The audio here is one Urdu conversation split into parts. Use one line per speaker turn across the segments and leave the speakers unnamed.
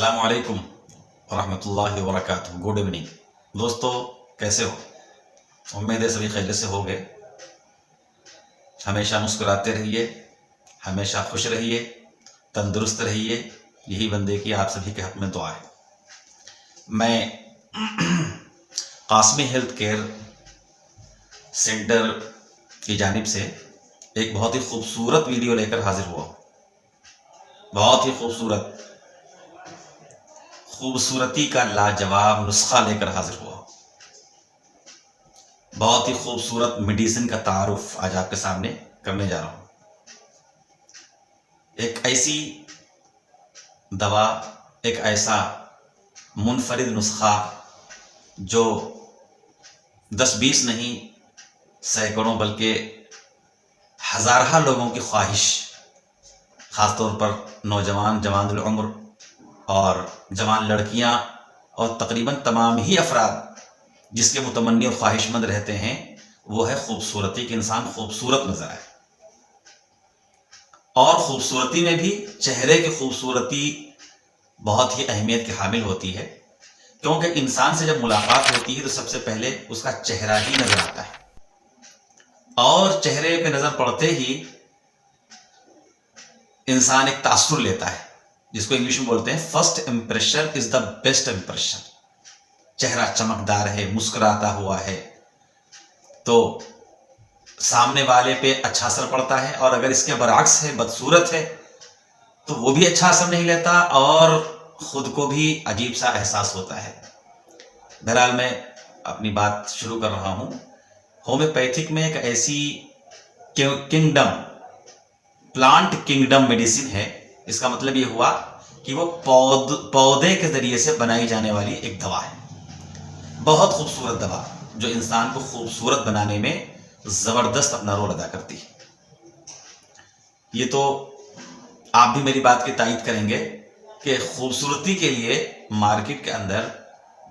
السلام علیکم ورحمۃ اللہ وبرکاتہ۔ گڈ ایوننگ دوستو، کیسے ہو؟ امید ہے سبھی خیریت سے ہو گئے۔ ہمیشہ مسکراتے رہیے، ہمیشہ خوش رہیے، تندرست رہیے، یہی بندے کی آپ سبھی کے حق میں دعا ہے۔ میں قاسمی ہیلتھ کیئر سینٹر کی جانب سے ایک بہت ہی خوبصورت ویڈیو لے کر حاضر ہوا ہوں۔ بہت ہی خوبصورتی کا لاجواب نسخہ لے کر حاضر ہوا ہوں۔ بہت ہی خوبصورت میڈیسن کا تعارف آج آپ کے سامنے کرنے جا رہا ہوں۔ ایک ایسی دوا، ایک ایسا منفرد نسخہ جو 10-20 نہیں، سینکڑوں بلکہ ہزارہ لوگوں کی خواہش، خاص طور پر نوجوان، جوان العمر اور جوان لڑکیاں اور تقریباً تمام ہی افراد جس کے متمنی اور خواہش مند رہتے ہیں، وہ ہے خوبصورتی، کہ انسان خوبصورت نظر آئے۔ اور خوبصورتی میں بھی چہرے کی خوبصورتی بہت ہی اہمیت کی حامل ہوتی ہے، کیونکہ انسان سے جب ملاقات ہوتی ہے تو سب سے پہلے اس کا چہرہ ہی نظر آتا ہے، اور چہرے پہ نظر پڑتے ہی انسان ایک تاثر لیتا ہے، جس کو انگلش میں بولتے ہیں first impression is the best impression. چہرہ چمکدار ہے، مسکراتا ہوا ہے تو سامنے والے پہ اچھا اثر پڑتا ہے، اور اگر اس کے برعکس ہے، بدصورت ہے، تو وہ بھی اچھا اثر نہیں لیتا اور خود کو بھی عجیب سا احساس ہوتا ہے۔ بہرحال میں اپنی بات شروع کر رہا ہوں۔ ہومیوپیتھک میں ایک ایسی کنگڈم، پلانٹ کنگڈم میڈیسن ہے۔ اس کا مطلب یہ ہوا کہ وہ پودے کے ذریعے سے بنائی جانے والی ایک دوا ہے، بہت خوبصورت دوا جو انسان کو خوبصورت بنانے میں زبردست اپنا رول ادا کرتی ہے۔ یہ تو آپ بھی میری بات کی تائید کریں گے کہ خوبصورتی کے لیے مارکیٹ کے اندر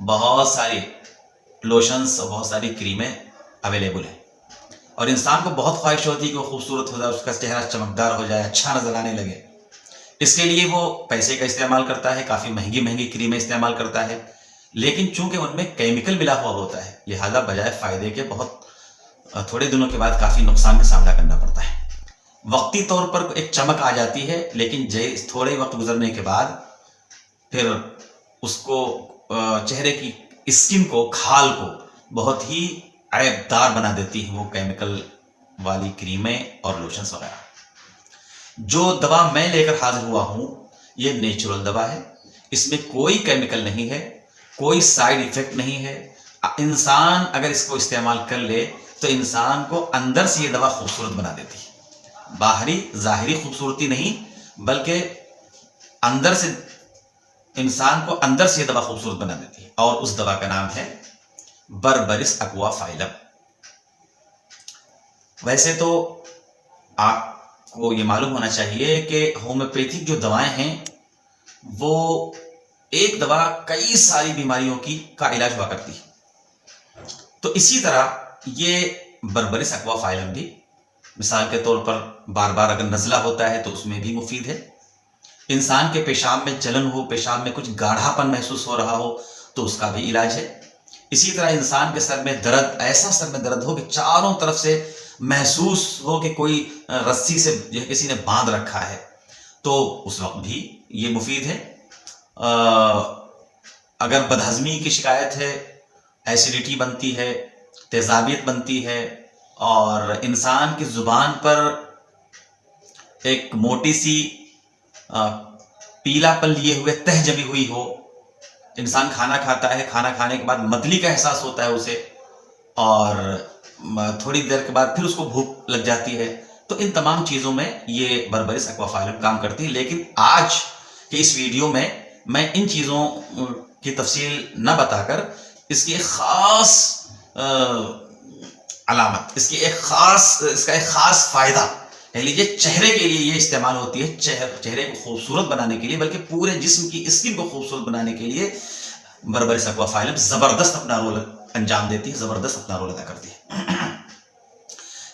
بہت ساری لوشنز اور بہت ساری کریمیں اویلیبل ہیں، اور انسان کو بہت خواہش ہوتی ہے کہ وہ خوبصورت ہو جائے، اس کا چہرہ چمکدار ہو جائے، اچھا نظر آنے لگے۔ اس کے لیے وہ پیسے کا استعمال کرتا ہے، کافی مہنگی کریمیں استعمال کرتا ہے، لیکن چونکہ ان میں کیمیکل ملا ہوا ہوتا ہے، لہذا بجائے فائدے کے بہت تھوڑے دنوں کے بعد کافی نقصان کا سامنا کرنا پڑتا ہے۔ وقتی طور پر ایک چمک آ جاتی ہے، لیکن تھوڑے وقت گزرنے کے بعد پھر اس کو چہرے کی اسکن کو، کھال کو بہت ہی عیب دار بنا دیتی ہیں وہ کیمیکل والی کریمیں اور لوشنز وغیرہ۔ جو دوا میں لے کر حاضر ہوا ہوں یہ نیچرل دوا ہے، اس میں کوئی کیمیکل نہیں ہے، کوئی سائیڈ ایفیکٹ نہیں ہے۔ انسان اگر اس کو استعمال کر لے تو انسان کو اندر سے یہ دوا خوبصورت بنا دیتی ہے۔ باہری ظاہری خوبصورتی نہیں، بلکہ اندر سے انسان کو اندر سے یہ دوا خوبصورت بنا دیتی ہے، اور اس دوا کا نام ہے بربرس اکوا فائلم۔ ویسے تو آپ کو یہ معلوم ہونا چاہیے کہ ہومیوپیتھک جو دوائیں ہیں وہ ایک دوا کئی ساری بیماریوں کا علاج ہوا کرتی ہے، تو اسی طرح یہ بربرس اکوا فائلم بھی مثال کے طور پر بار بار اگر نزلہ ہوتا ہے تو اس میں بھی مفید ہے۔ انسان کے پیشاب میں جلن ہو، پیشاب میں کچھ گاڑھا پن محسوس ہو رہا ہو تو اس کا بھی علاج ہے۔ اسی طرح انسان کے سر میں درد، ایسا سر میں درد ہو کہ چاروں طرف سے محسوس ہو کہ کوئی رسی سے کسی نے باندھ رکھا ہے، تو اس وقت بھی یہ مفید ہے۔ اگر بدہضمی کی شکایت ہے، ایسیڈیٹی بنتی ہے، تیزابیت بنتی ہے، اور انسان کی زبان پر ایک موٹی سی پیلا پن لیے ہوئے تہ جمی ہوئی ہو، انسان کھانا کھاتا ہے، کھانا کھانے کے بعد متلی کا احساس ہوتا ہے اسے، اور تھوڑی دیر کے بعد پھر اس کو بھوک لگ جاتی ہے، تو ان تمام چیزوں میں یہ بربرس اکوا فائلم کام کرتی ہے۔ لیکن آج کے اس ویڈیو میں ان چیزوں کی تفصیل نہ بتا کر اس کی ایک خاص علامت، اس کا ایک خاص فائدہ کہہ لیجیے چہرے کے لیے یہ استعمال ہوتی ہے، چہرے کو خوبصورت بنانے کے لیے، بلکہ پورے جسم کی اسکن کو خوبصورت بنانے کے لیے بربرس اکوا فائلم زبردست اپنا رول انجام دیتی ہے، زبردست اپنا رول ادا کرتی ہے۔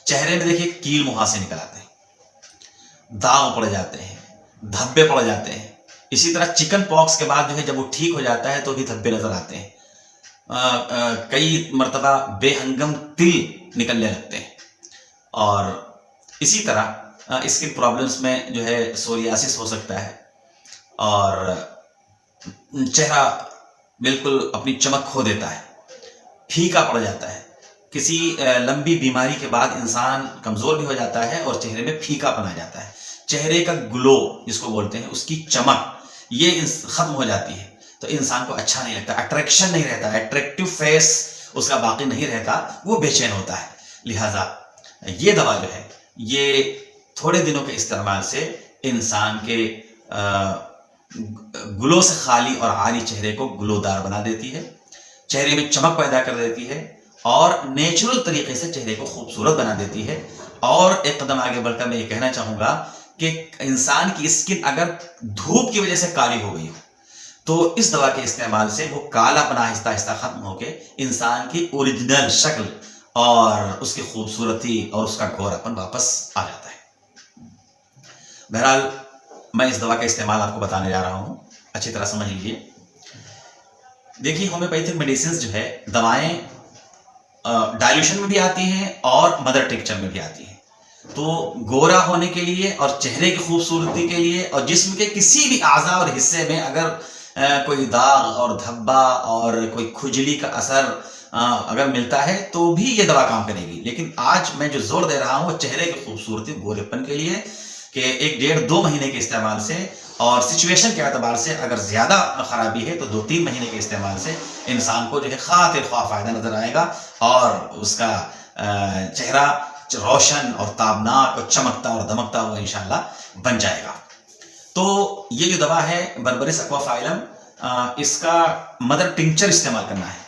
چہرے میں دیکھیے کیل مہاسے نکل آتے ہیں، داغ پڑ جاتے ہیں، دھبے پڑ جاتے ہیں، اسی طرح چکن پاکس کے بعد جو ہے جب وہ ٹھیک ہو جاتا ہے تو بھی دھبے نظر آتے ہیں، کئی مرتبہ بے ہنگم تل نکلنے لگتے ہیں، اور اسی طرح اسکن پرابلمس میں جو ہے سوریاسس ہو سکتا ہے، اور چہرہ بالکل اپنی چمک کھو دیتا ہے، پھیکا پڑ جاتا ہے، کسی لمبی بیماری کے بعد انسان کمزور بھی ہو جاتا ہے اور چہرے میں پھیکا پن آ جاتا ہے، چہرے کا گلو جس کو بولتے ہیں، اس کی چمک یہ ختم ہو جاتی ہے، تو انسان کو اچھا نہیں لگتا، اٹریکشن نہیں رہتا، اٹریکٹیو فیس اس کا باقی نہیں رہتا، وہ بے چین ہوتا ہے۔ لہٰذا یہ دوا جو ہے یہ تھوڑے دنوں کے استعمال سے انسان کے گلو سے خالی اور عاری چہرے کو گلو دار بنا دیتی ہے، چہرے میں چمک پیدا کر دیتی ہے، اور نیچرل طریقے سے چہرے کو خوبصورت بنا دیتی ہے۔ اور ایک قدم آگے بڑھ کر میں یہ کہنا چاہوں گا کہ انسان کی اسکن اگر دھوپ کی وجہ سے کالی ہو گئی ہو تو اس دوا کے استعمال سے وہ کالا پن آہستہ آہستہ ختم ہو کے انسان کی اوریجنل شکل اور اس کی خوبصورتی اور اس کا گورا پن واپس آ جاتا ہے۔ بہرحال میں اس دوا کا استعمال آپ کو بتانے جا رہا ہوں، اچھی طرح سمجھ لیجیے۔ دیکھیے ہومیوپیتھک میڈیسنز جو ہے دوائیں ڈائلیوشن میں بھی آتی ہیں اور مدر ٹنکچر میں بھی آتی ہیں، تو گورا ہونے کے لیے اور چہرے کی خوبصورتی کے لیے اور جسم کے کسی بھی اعضاء اور حصے میں اگر کوئی داغ اور دھبا اور کوئی کھجلی کا اثر اگر ملتا ہے تو بھی یہ دوا کام کرے گی۔ لیکن آج میں جو زور دے رہا ہوں وہ چہرے کی خوبصورتی گورے پن کے لیے، کہ 1-1.5-2 مہینے کے استعمال سے، اور سچویشن کے اعتبار سے اگر زیادہ خرابی ہے تو 2-3 مہینے کے استعمال سے انسان کو جو ہے خاطر خواہ فائدہ نظر آئے گا، اور اس کا چہرہ روشن اور تابناک اور چمکتا اور دمکتا ہوا انشاءاللہ بن جائے گا۔ تو یہ جو دوا ہے بربرس ایکوافائلم، اس کا مدر ٹنکچر استعمال کرنا ہے،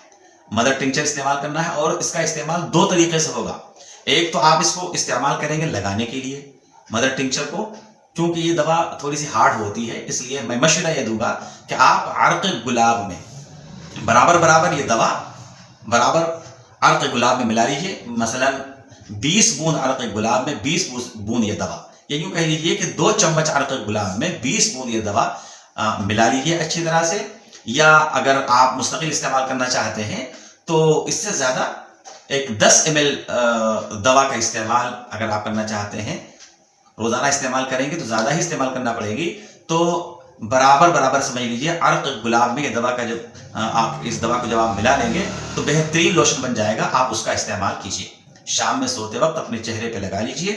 مدر ٹنکچر استعمال کرنا ہے، اور اس کا استعمال 2 طریقے سے ہوگا۔ ایک تو آپ اس کو استعمال کریں گے لگانے کے لیے مدر ٹنکچر کو، کیونکہ یہ دوا تھوڑی سی ہارڈ ہوتی ہے، اس لیے میں مشورہ یہ دوں گا کہ آپ عرق گلاب میں برابر یہ دوا برابر عرق گلاب میں ملا لیجیے، مثلا 20 بوند عرق گلاب میں 20 بوند یہ دوا، یا یوں کہہ لیجیے کہ 2 چمچ عرق گلاب میں 20 بوند یہ دوا ملا لیجیے اچھی طرح سے، یا اگر آپ مستقل استعمال کرنا چاہتے ہیں تو اس سے زیادہ ایک 10 ml دوا کا استعمال اگر آپ کرنا چاہتے ہیں، روزانہ استعمال کریں گے تو زیادہ ہی استعمال کرنا پڑے گی، تو برابر سمجھ لیجیے عرق گلاب میں یہ دوا کا جب آپ اس دوا کو جب آپ ملا لیں گے تو بہترین لوشن بن جائے گا۔ آپ اس کا استعمال کیجیے، شام میں سوتے وقت اپنے چہرے پہ لگا لیجیے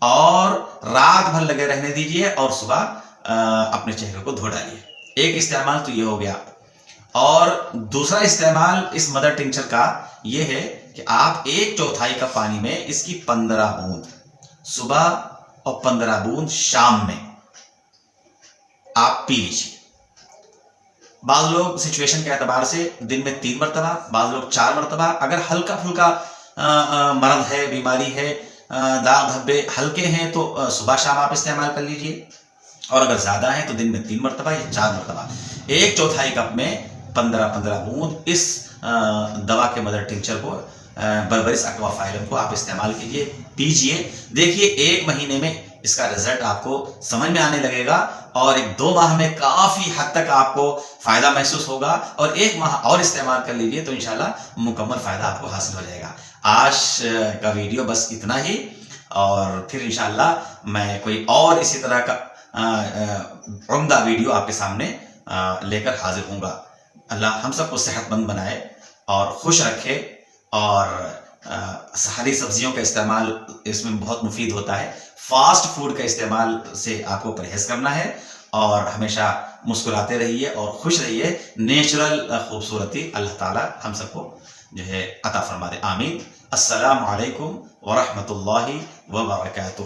اور رات بھر لگے رہنے دیجیے، اور صبح اپنے چہرے کو دھو ڈالیے۔ ایک استعمال تو یہ ہو گیا، اور دوسرا استعمال اس مدر ٹنکچر کا یہ ہے کہ آپ 1/4 کپ پانی میں اس کی 15 بوند صبح اور 15 بوند شام میں آپ پی لیجیے۔ بعض لوگ سچویشن کے اعتبار سے دن میں 3 مرتبہ، بعض لوگ 4 مرتبہ، اگر ہلکا پھلکا مرض ہے، بیماری ہے، داغ دھبے ہلکے ہیں تو صبح شام آپ استعمال کر لیجیے، اور اگر زیادہ ہیں تو دن میں 3 مرتبہ یا 4 مرتبہ 1/4 کپ میں 15 بوند اس دوا کے مدر ٹنکچر کو، بربرس ایکوافائلم کو آپ استعمال کیجیے، پیجیے، دیکھیے 1 مہینے میں اس کا رزلٹ آپ کو سمجھ میں آنے لگے گا، اور 1-2 ماہ میں کافی حد تک آپ کو فائدہ محسوس ہوگا، اور 1 ماہ اور استعمال کر لیجیے تو انشاءاللہ مکمل فائدہ آپ کو حاصل ہو جائے گا۔ آج کا ویڈیو بس اتنا ہی، اور پھر انشاءاللہ میں کوئی اور اسی طرح کا عمدہ ویڈیو آپ کے سامنے لے کر حاضر ہوں گا۔ اللہ ہم سب کو صحت مند بنائے اور خوش رکھے، اور ہری سبزیوں کا استعمال اس میں بہت مفید ہوتا ہے، فاسٹ فوڈ کا استعمال سے آپ کو پرہیز کرنا ہے، اور ہمیشہ مسکراتے رہیے اور خوش رہیے۔ نیچرل خوبصورتی اللہ تعالی ہم سب کو جو ہے عطا فرما دے، آمین۔ السلام علیکم ورحمۃ اللہ وبرکاتہ۔